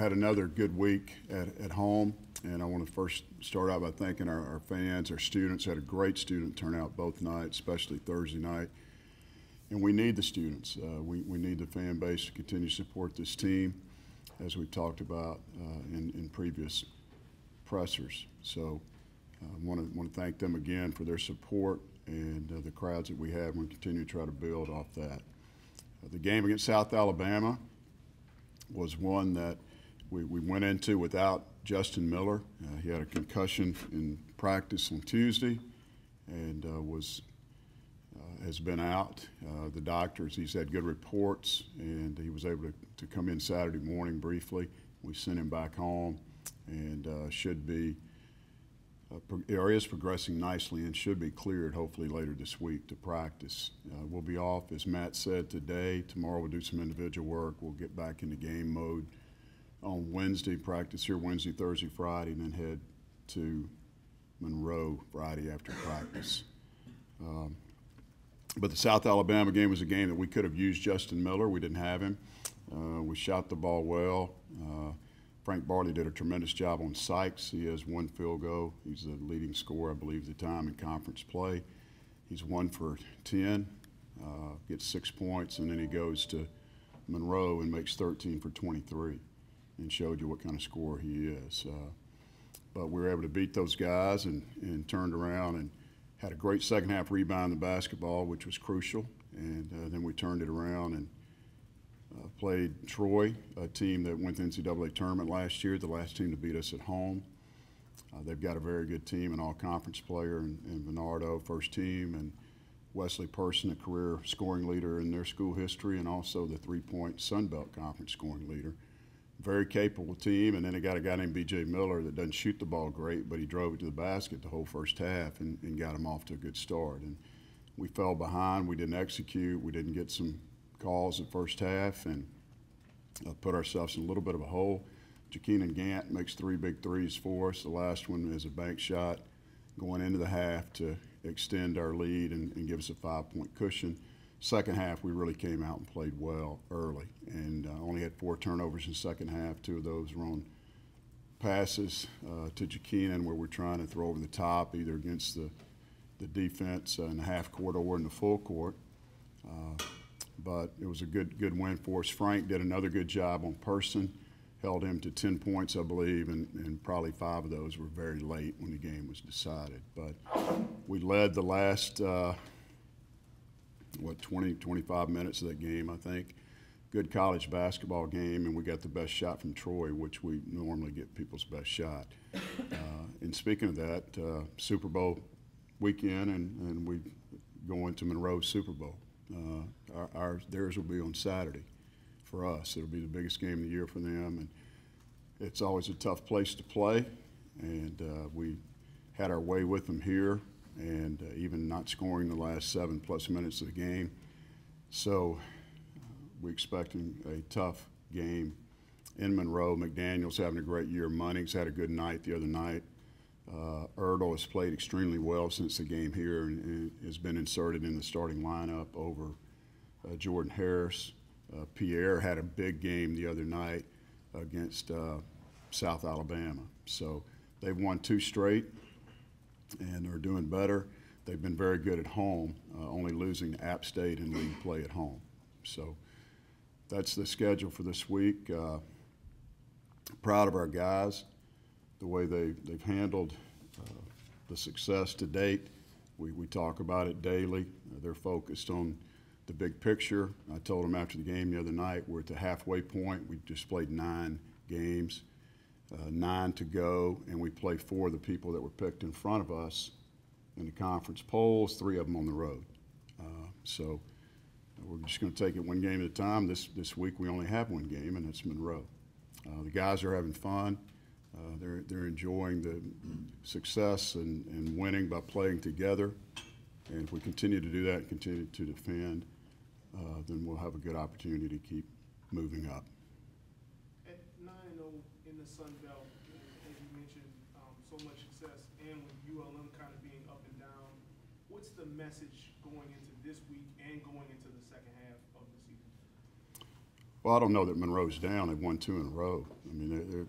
had another good week at home, and I want to first start out by thanking our fans, our students. Had a great student turnout both nights, especially Thursday night. And we need the students. We need the fan base to continue to support this team, as we've talked about in previous pressers. So I want to thank them again for their support and the crowds that we have. We continue to try to build off that. The game against South Alabama was one that we went into without Justin Miller. He had a concussion in practice on Tuesday and has been out. The doctors, he's had good reports, and he was able to come in Saturday morning briefly. We sent him back home, and should be or is progressing nicely and should be cleared hopefully later this week to practice. We'll be off, as Matt said, today. Tomorrow we'll do some individual work. We'll get back into game mode on Wednesday, practice here Wednesday, Thursday, Friday, and then head to Monroe Friday after practice. But the South Alabama game was a game that we could have used Justin Miller. We didn't have him. We shot the ball well. Frank Barley did a tremendous job on Sykes. He has 1 field goal. He's the leading scorer, I believe, at the time in conference play. He's 1 for 10, gets 6 points, and then he goes to Monroe and makes 13 for 23 and showed you what kind of scorer he is. But we were able to beat those guys and turned around and had a great second half rebound in the basketball, which was crucial. And then we turned it around and played Troy, a team that went to the NCAA tournament last year, the last team to beat us at home. They've got a very good team, an all-conference player, and Bernardo, first team, and Wesley Person, a career scoring leader in their school history, and also the three-point Sun Belt Conference scoring leader. Very capable team, and then they got a guy named B.J. Miller that doesn't shoot the ball great, but he drove it to the basket the whole first half and got him off to a good start. And we fell behind. We didn't execute. We didn't get some calls at first half and put ourselves in a little bit of a hole. Jakeenan Gant makes 3 big threes for us. The last one is a bank shot going into the half to extend our lead and give us a 5-point cushion. Second half, we really came out and played well early and only had 4 turnovers in the second half. 2 of those were on passes to Jakeenan where we're trying to throw over the top either against the defense in the half court or in the full court. But it was a good win for us. Frank did another good job on Person, held him to 10 points, I believe, and probably 5 of those were very late when the game was decided. But we led the last, 20, 25 minutes of that game, I think. Good college basketball game, and we got the best shot from Troy, which we normally get people's best shot. And speaking of that, Super Bowl weekend, and we go into Monroe Super Bowl. Theirs will be on Saturday for us. It'll be the biggest game of the year for them, and it's always a tough place to play. And we had our way with them here, and even not scoring the last 7+ minutes of the game. So we're expecting a tough game in Monroe. McDaniel's having a great year. Munnings had a good night the other night. Ertl has played extremely well since the game here and has been inserted in the starting lineup over Jordan Harris. Pierre had a big game the other night against South Alabama. So they've won 2 straight and are doing better. They've been very good at home, only losing to App State in league play at home. So that's the schedule for this week. Proud of our guys, the way they've handled the success to date. We talk about it daily. They're focused on the big picture. I told them after the game the other night, we're at the halfway point. We just played 9 games, 9 to go, and we play 4 of the people that were picked in front of us in the conference polls, 3 of them on the road. So we're just going to take it one game at a time. This week we only have 1 game, and that's Monroe. The guys are having fun. They're enjoying the success and winning by playing together. And if we continue to do that and continue to defend, then we'll have a good opportunity to keep moving up. At 9-0 in the Sun Belt, as you mentioned, so much success, and with ULM kind of being up and down, what's the message going into this week and going into the second half of the season? Well, I don't know that Monroe's down. They've won 2 in a row. I mean,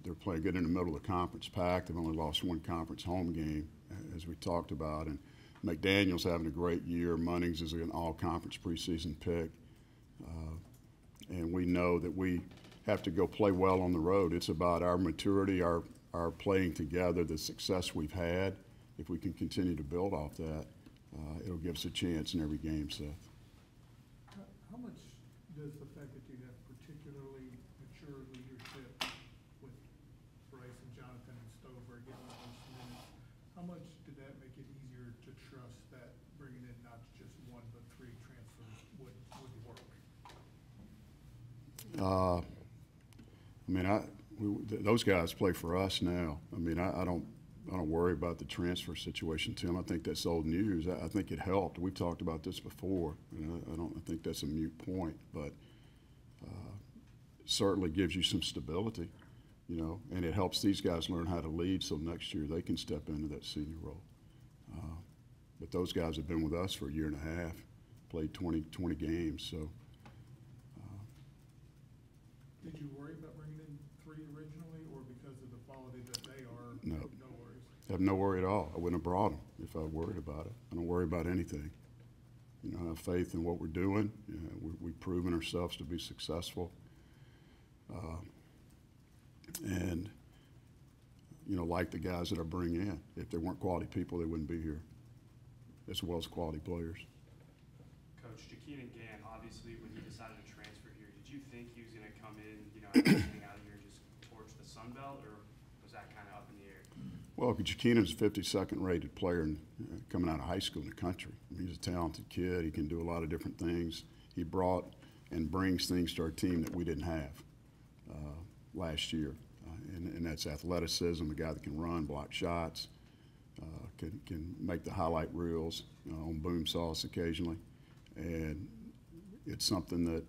they're playing good in the middle of the conference pack. They've only lost 1 conference home game, as we talked about. And McDaniel's having a great year. Munnings is an all-conference preseason pick. And we know that we have to go play well on the road. It's about our maturity, our playing together, the success we've had. If we can continue to build off that, it'll give us a chance in every game, Seth. How much does the fact that you have particularly mature leadership with Bryce and Jonathan and Stover getting the most minutes, how much did that make it easier to trust that bringing in not just 1 but 3 transfers would work? I mean, those guys play for us now. I mean, I don't worry about the transfer situation, Tim. I think that's old news. I think it helped. We've talked about this before, and I think that's a moot point, but certainly gives you some stability, you know, and it helps these guys learn how to lead so next year they can step into that senior role. But those guys have been with us for a year and a half, played 20 games, so. Did you worry about bringing in 3 originally, or because of the quality that they are, no worries? I have no worry at all. I wouldn't have brought them if I worried about it. I don't worry about anything. You know, I have faith in what we're doing. You know, we've proven ourselves to be successful. And, you know, like the guys that I bring in. If they weren't quality people, they wouldn't be here, as well as quality players. Coach, Jakeem Gann, obviously, when he decided to transfer here, did you think he was going to come in, you know, getting out of here just towards the Sun Belt, or was that kind of up in the air? Well, Jakeem's a 52nd rated player coming out of high school in the country. He's a talented kid. He can do a lot of different things. He brought and brings things to our team that we didn't have last year. And that's athleticism, a guy that can run, block shots, can make the highlight reels on boom sauce occasionally. And it's something that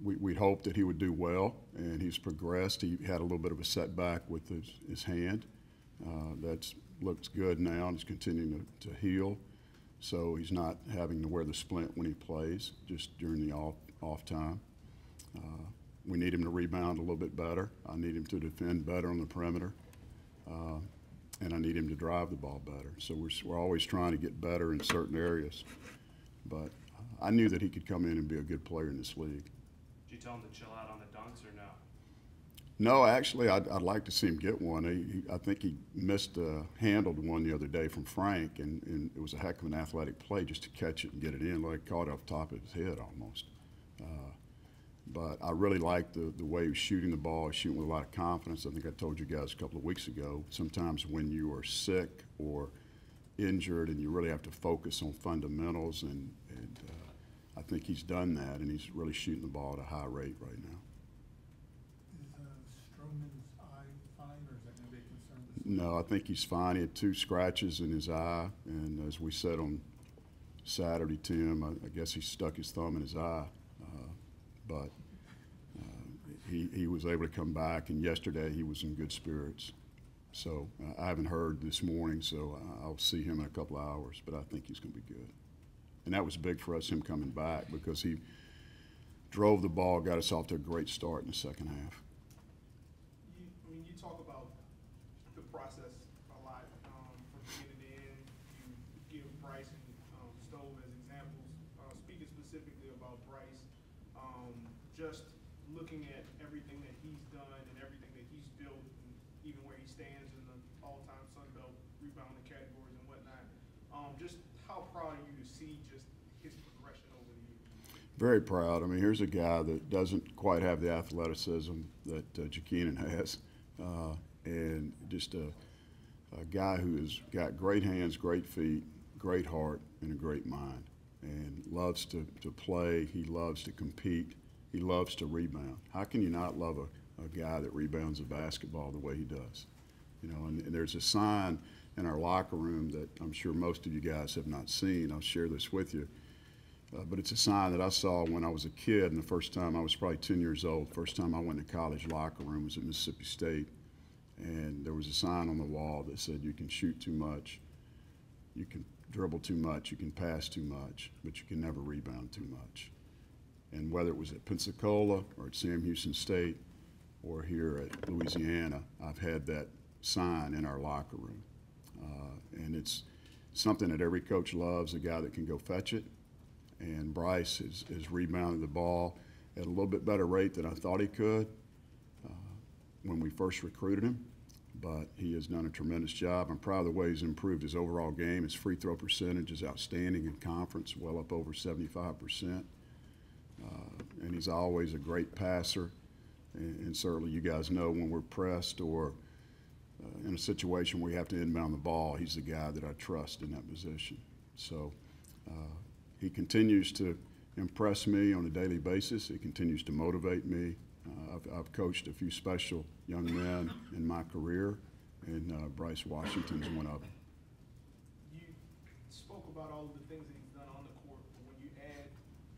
we hoped that he would do well, and he's progressed. He had a little bit of a setback with his hand. That looks good now, and he's continuing to heal. So he's not having to wear the splint when he plays, just during the off time. We need him to rebound a little bit better. I need him to defend better on the perimeter. And I need him to drive the ball better. So we're always trying to get better in certain areas. But I knew that he could come in and be a good player in this league. Did you tell him to chill out on the dunks or no? No, actually, I'd like to see him get one. I think he handled one the other day from Frank, and it was a heck of an athletic play just to catch it and get it in, like caught it off the top of his head almost. But I really like the way he was shooting the ball. He's shooting with a lot of confidence. I think I told you guys a couple of weeks ago, sometimes when you are sick or injured and you really have to focus on fundamentals, and I think he's done that, and he's really shooting the ball at a high rate right now. Is Stroman's eye fine, or is that going to be a concern this week? No, I think he's fine. He had 2 scratches in his eye, and as we said on Saturday, Tim, I guess he stuck his thumb in his eye. But he was able to come back, and yesterday he was in good spirits. So I haven't heard this morning, so I'll see him in a couple of hours, but I think he's going to be good. And that was big for us, him coming back, because he drove the ball, got us off to a great start in the second half. You talk about the process a lot from beginning to end. You give Bryce and Stove as examples. Speaking specifically about Bryce, just looking at everything that he's done and everything that he's built, and even where he stands in the all-time Sun Belt rebounding categories and whatnot, just how proud are you to see just his progression over the years? Very proud. I mean, here's a guy that doesn't quite have the athleticism that Jakeem has, and just a guy who has got great hands, great feet, great heart, and a great mind, and loves to play. He loves to compete. He loves to rebound. How can you not love a guy that rebounds a basketball the way he does? You know, and there's a sign in our locker room that I'm sure most of you guys have not seen. I'll share this with you. But it's a sign that I saw when I was a kid, and the first time I was probably 10 years old. First time I went to college locker room was at Mississippi State, and there was a sign on the wall that said, "You can shoot too much, you can dribble too much, you can pass too much, but you can never rebound too much." And whether it was at Pensacola or at Sam Houston State or here at Louisiana, I've had that sign in our locker room. And it's something that every coach loves, a guy that can go fetch it. And Bryce has rebounded the ball at a little bit better rate than I thought he could when we first recruited him. But he has done a tremendous job. I'm proud of the way he's improved his overall game. His free throw percentage is outstanding in conference, well up over 75%. And he's always a great passer. And certainly you guys know when we're pressed or in a situation where you have to inbound the ball, he's the guy that I trust in that position. So he continues to impress me on a daily basis. He continues to motivate me. I've coached a few special young men in my career, and Bryce Washington's one of them. You spoke about all of the things that he's done on the court, but when you add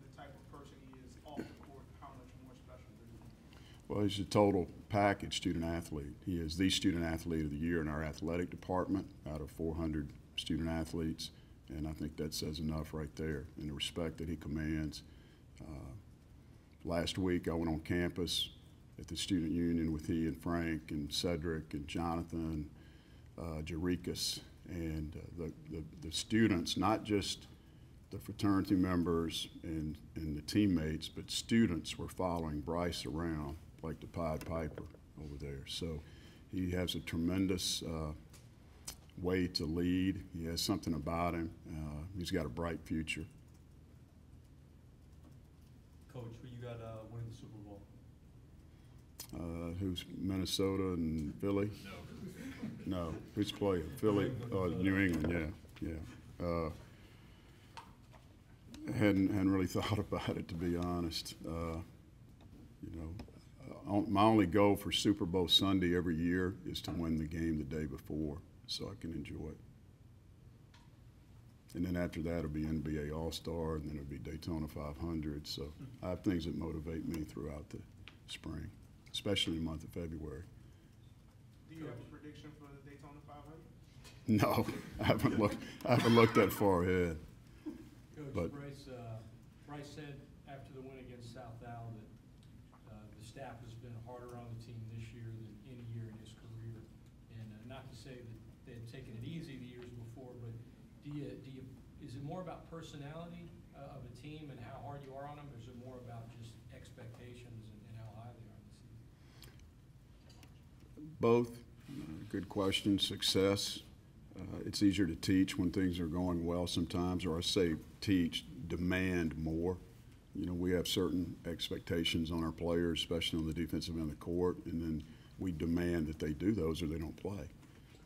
the type of person he is off the court, how much more special is he? Well, he's a total package student athlete. He is the student athlete of the year in our athletic department out of 400 student athletes, and I think that says enough right there in the respect that he commands. Last week I went on campus at the student union with he and Frank and Cedric and Jonathan, Jarikas, and the students, not just the fraternity members and the teammates, but students were following Bryce around like the Pied Piper over there. So he has a tremendous way to lead. He has something about him. He's got a bright future. Coach, who you got winning the Super Bowl? Who's Minnesota and Philly? No. Who's playing? Philly, New England, yeah. Hadn't really thought about it, to be honest. My only goal for Super Bowl Sunday every year is to win the game the day before so I can enjoy it. And then after that, it'll be NBA All-Star, and then it'll be Daytona 500. So I have things that motivate me throughout the spring, especially in the month of February. Do you have a prediction for the Daytona 500? No, I haven't looked that far ahead. Coach, But Bryce said after the win against South Al that the staff has been harder on the team this year than any year in his career. And not to say that they had taken it easy the years before, but is it more about personality of a team and how hard you are on them, or is it more about just expectations and how high they are this season? both. Good question. Success. It's easier to teach when things are going well sometimes, or I say teach, demand more. We have certain expectations on our players, especially on the defensive end of the court, and then we demand that they do those or they don't play.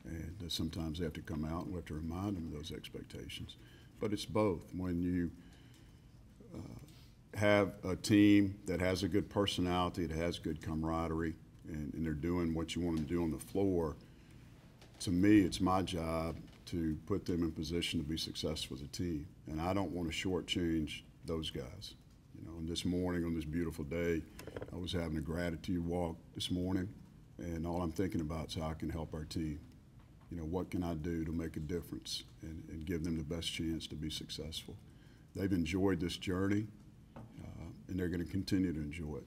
And sometimes they have to come out and we have to remind them of those expectations. But it's both. When you have a team that has a good personality, that has good camaraderie, and they're doing what you want them to do on the floor, to me, it's my job to put them in position to be successful as a team. And I don't want to shortchange those guys. And this morning, on this beautiful day, I was having a gratitude walk this morning, and all I'm thinking about is how I can help our team. What can I do to make a difference and give them the best chance to be successful? They've enjoyed this journey, and they're going to continue to enjoy it.